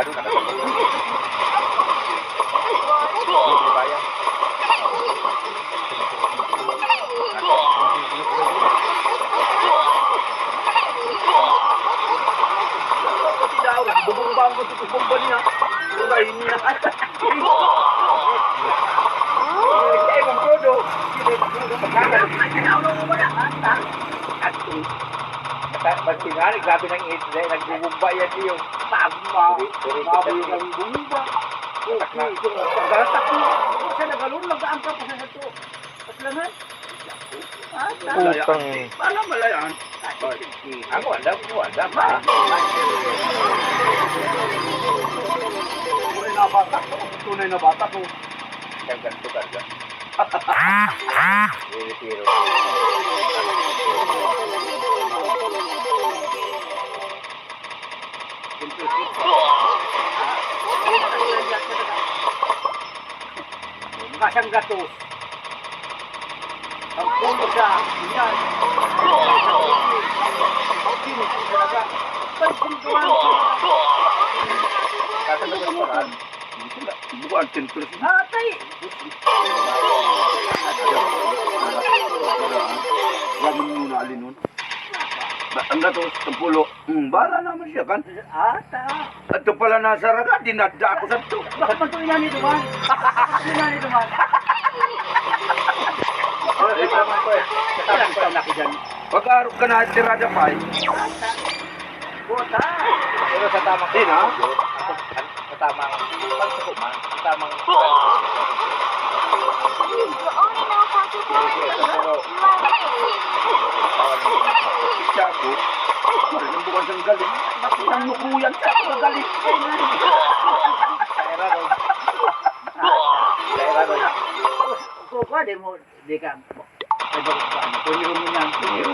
Sigurado nakatulog. Hindi kaya. Kasi daw, bubong-bang ko ito bomba niya. Buray niya. Kaya mong todo. Pag tinari, grabe ng ito. Nagbubumba yan iyo. Tagma. Grabe ng bumba. Pagkaratak mo. Siya nagalun, mag-aangka pa sa ito. Paslangan. Utang. Paano malayaan? Ako, wala pa. Tunay na bata ko. Ganto karga. Retiro. Kasang gatos. Ang puno siya. Yan. Sino siya talaga? Pagsintuan siya. Kakalaban mo ran. Bukan tempel. Hatay. Lamin muna alinun. Ang gatos, tempulo. Bala naman siya kan. Ata. At ito pala nasa raga, dinadda ako sa ito. Bakit man ito inani duman? Inani duman. Kasama ko eh. Kasama ko ang laki dyan. Pag-arap ka na tirada pa eh. Bota. Pero sa tamang Din, ha? Ako, sa tamang pagsuko man, sa tamang You only know how to play. pero Siya ako. Parang bukan siyang galing. Bakit ang nukuyan siya? Magaling. kaya ron. Kaya ron. Kung di mo, di ka. Ay, bakit ba? Puniro mo niyan. Puniro.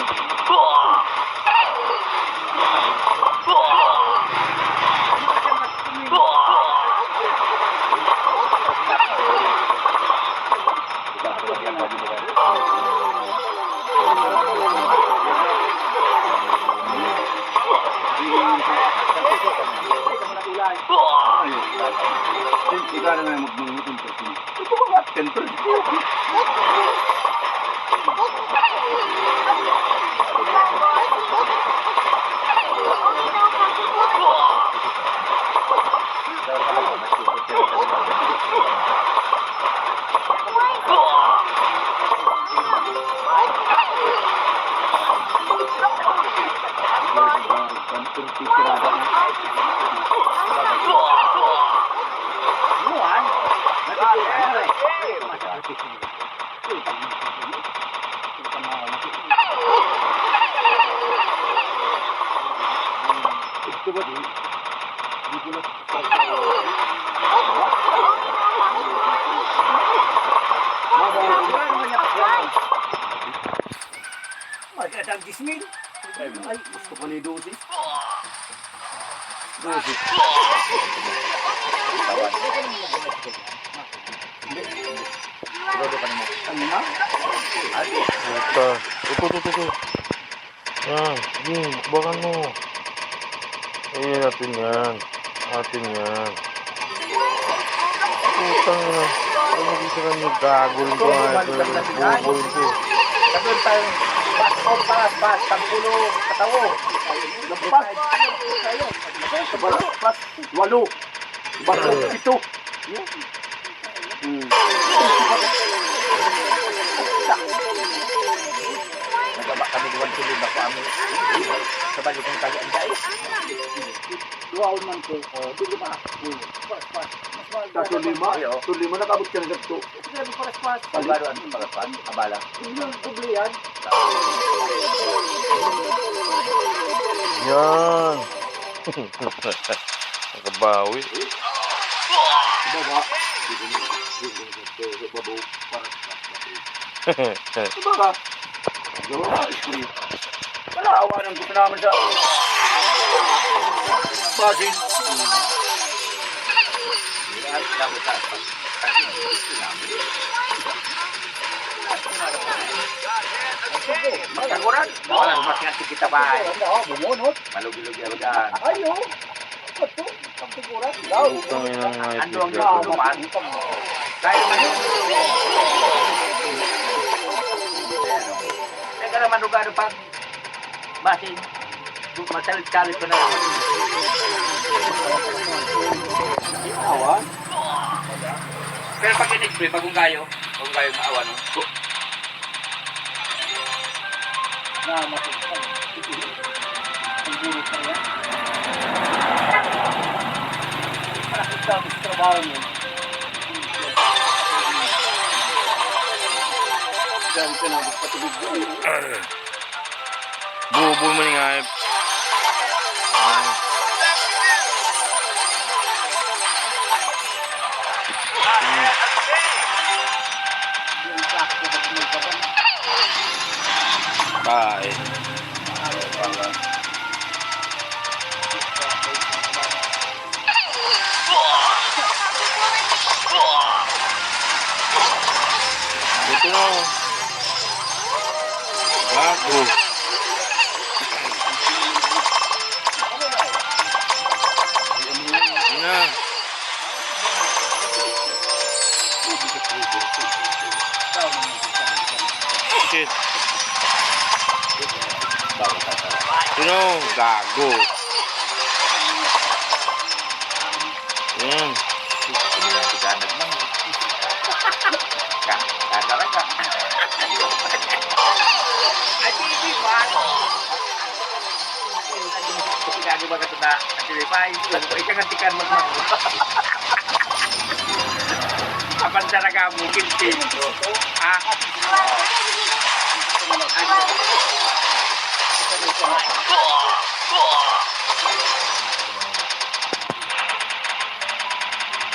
Ikaw na nga magmangutong kasi. Ito ba nga? Tempel. Magandang gismin. Ay, gusto ko ni dosis. Dosis. Ano na? Puta. Ito. Yan. Sige, bakan mo. Ayan natin yan. Atin yan. Putang na. Ay, nagisa ka niyo. Gagawin ko nga ito. Gagawin ko. Katulad tayo. Pas. Tampulo. Katawo. Pas. Walo. Baso. Ito. Nagaba kami duwan sila na po amin. Sa balik ng tali ang dais. Duwaon man ko. Dili ba? Pas. Tulima. Tulima nakabot ka na dito. Pas. Pagbaro ang pagkapan. Abala. Yung kublihan. Yan. Nakabawi. Baba. Baba. Wala awanan ko naman sa basin. Kaguran. Wala, mas nga kita ba? Bumunot. Malugi-lugi ako dyan. Ayo. Ito. Pagtiguran, daw. Putang ina ng mga Ando ang itlog. maaman. Kaya naman yun. Teka naman lugar pag basin. Masalit-salit ko na. Awan. Pero pag in-explain, pag unggayo maawa no? Na masukan. Ang gulit na yan. Malakit daw sa trabaho mo. Diyan ka na magpatubig doon. Bubo mo ni nga. Yung sakto pag magpapan. Bye. Ito na. Gago. Yun na. Shit. Ito na. Gago. Yan. Tiganag lang. Kakaraka. Ay, hindi ba? Tiganag ba ka ito na asilipay? Ikaw nga tikan magmang. Kapan talaga mo, kinti. Ha?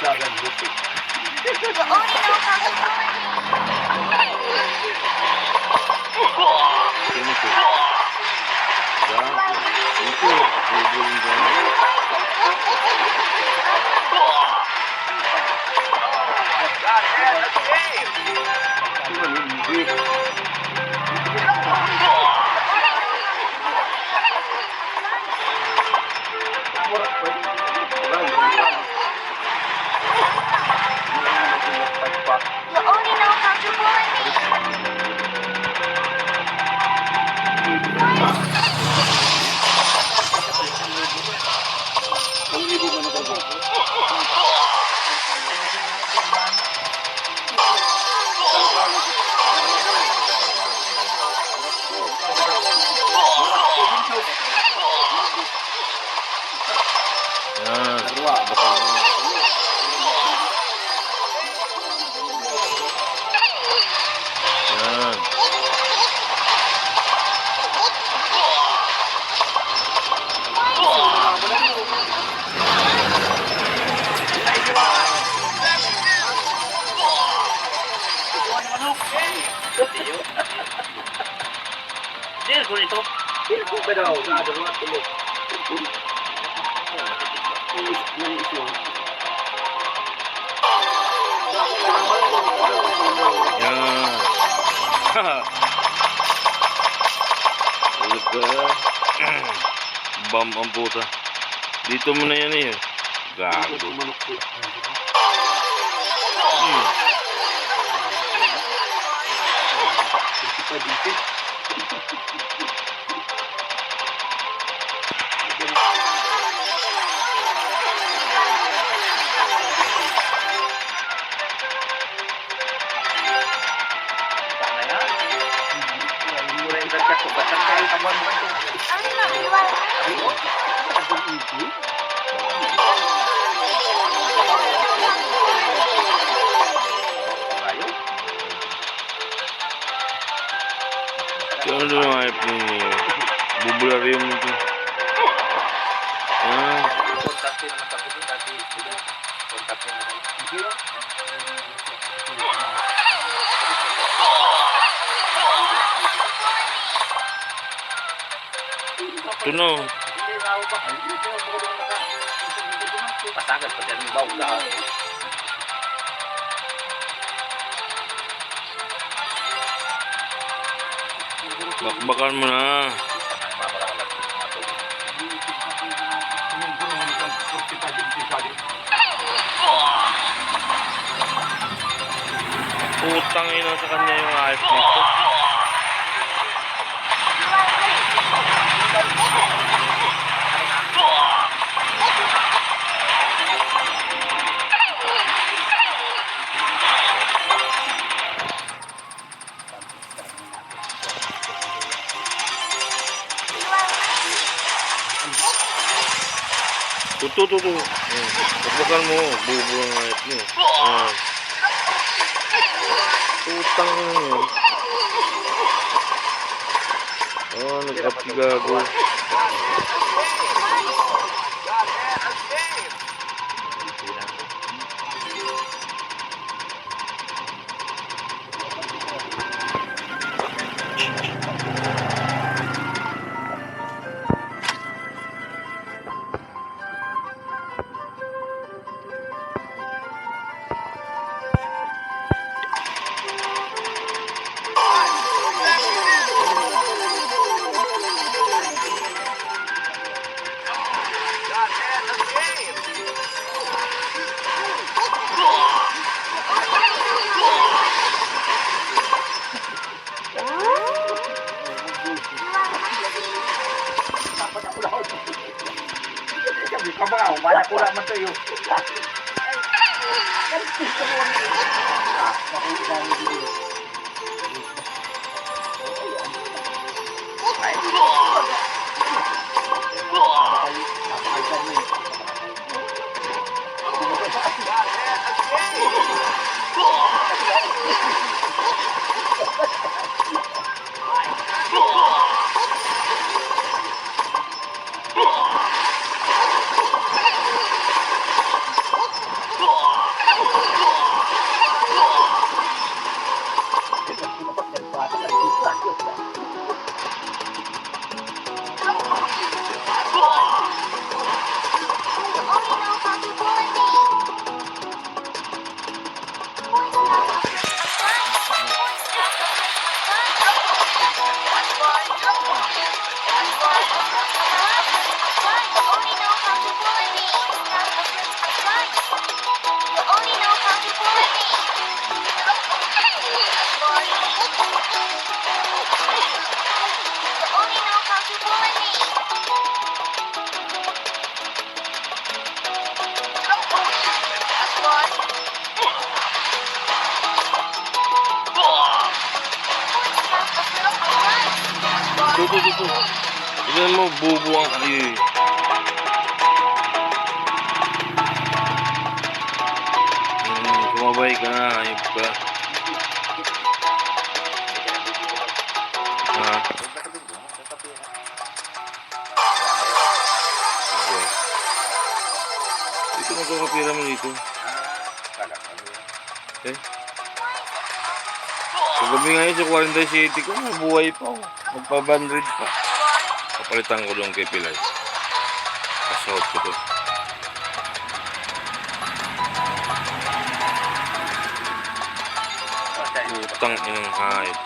Dagan buti. You only know how to Sino to? Gago. Ito. Bubulong ko na. You only know how to bully me. Yan. Yan. Hindi, kung ito. Ito ba daw? Nakadalawa tulo. Yan. Ulit ka. Bam ang puta. Dito mo na yan eh. Gago. Hmm. Sana yan. Mura yung gagkat ko. Ba't ang kayo kamuan mo ito? Ano na, iwan. Kayo? Ano doon ang hype ni Bubularium nito? Yan. Kontaktin naman ako dun. Dati kontaktin naman. Ito na. Pasagat pa dyan yung bawag ka. Bakbakan mo na. Mamaralat. Putang ina sa kanya yung ayos dito. Tutu. Pagbakan mo, bubo ang ayat mo. Putang ina yun. Nag-up si gago. Sabi ka ba, mana ko naman to yun. Tutu. Tignan mo, bubo ang ayun. Kumabay ka na, ayun ka. Dito magkakapira mo dito. Okay. Kagabi ngayon sa 40 City ko, mabuhay pa ako. Magpa-bandrid pa. Kapalitan ko lang kay Pilay. Kasahot ko to. Utang inang hayop.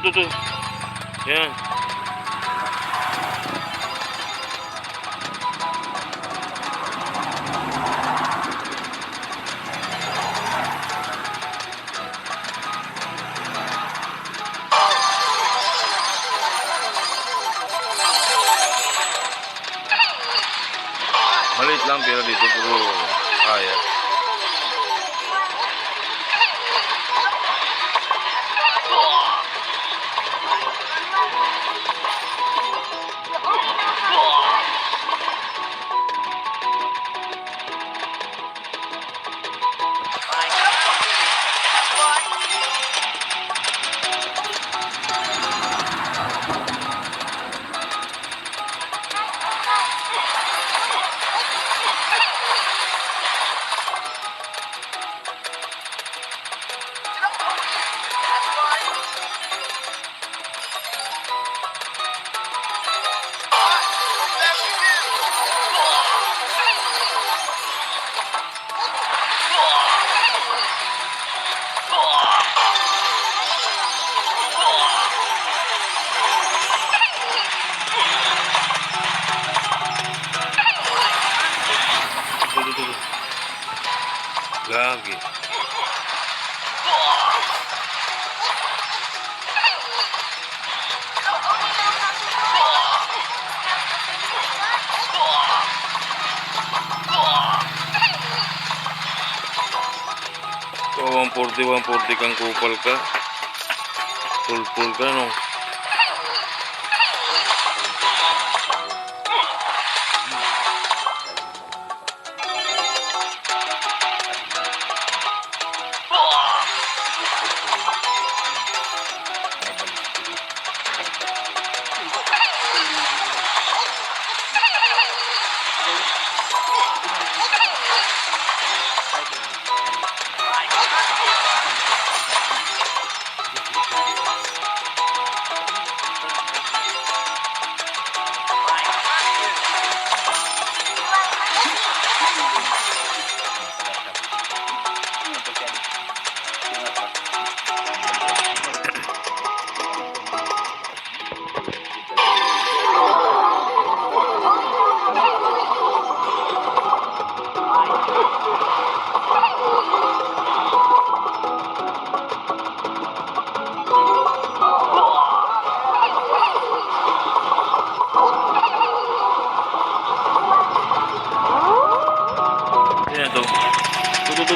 Tutu. Yan. Maliit lang pero dito puro kaya. Gagi. So, 140 kang kupal ka. Full ka, no? Yan to. Tutu.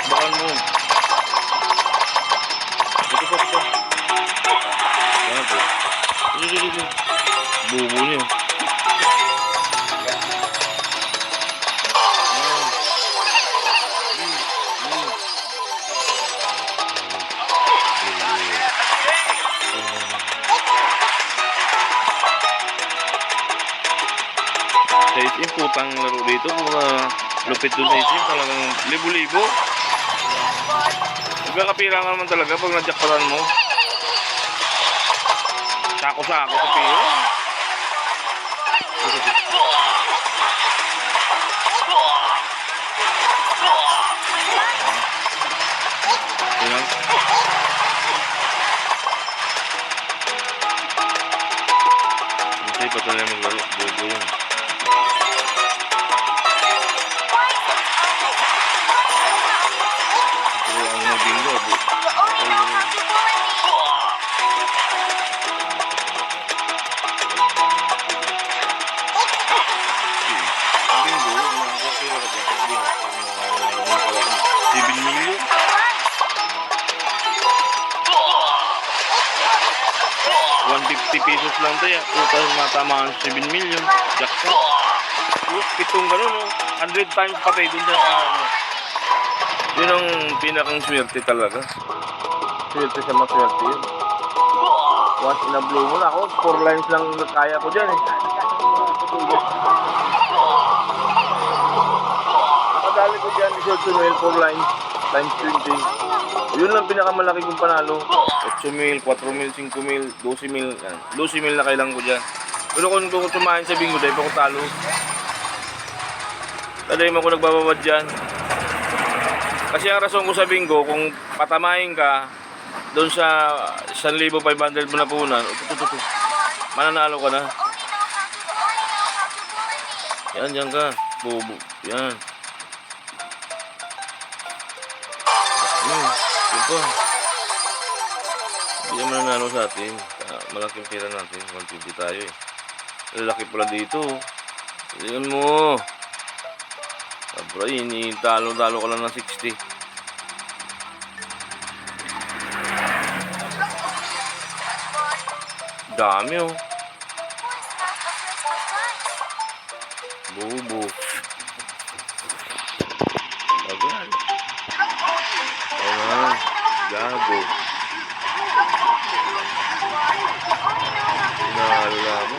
Bakan mo. Tutu. Yan to. Tutu. Bubo niyo. Sa isim, putang laro dito. Lupit doon sa isim. Talagang libo-libo. Nagkakapira nga naman talaga pag nadjakparan mo. Sako-sako sa pira. Yan. Hindi pa talaga maglaro. Bobo yun. Pesos lang tayo. Total matamaan 7 million. Jackpot. Pitong gano'n, no? 100 times patay dun sa yun ang pinakang swerte talaga. Swerte sa maswerte yun. Once in a blue moon ako, 4 lines lang kaya ko dyan eh. Nakadali ko dyan, 18 mil, 4 lines, times 20. Yun lang pinakamalaki kong panalo. 8 mil, 4 mil, 5 mil, 12 mil. 12 mil na kailangan ko dyan. Pero kung tumahin sa bingo, dahil pa ko talo. Tadahin ako nagbababad dyan. Kasi ang rason ko sa bingo, kung patamahin ka, doon sa 1,500 mo na puhunan, mananalo ka na. Yan ka. Bobo. Yan. Yun pa. Hindi naman nanalo sa atin. Malaking pera natin. 150 tayo eh. Lalaki pala dito. Tingnan mo. Sabra, talo ka lang ng 60. Dami oh. Bobo. Ayan. Ayan. Gago. Naalala mo.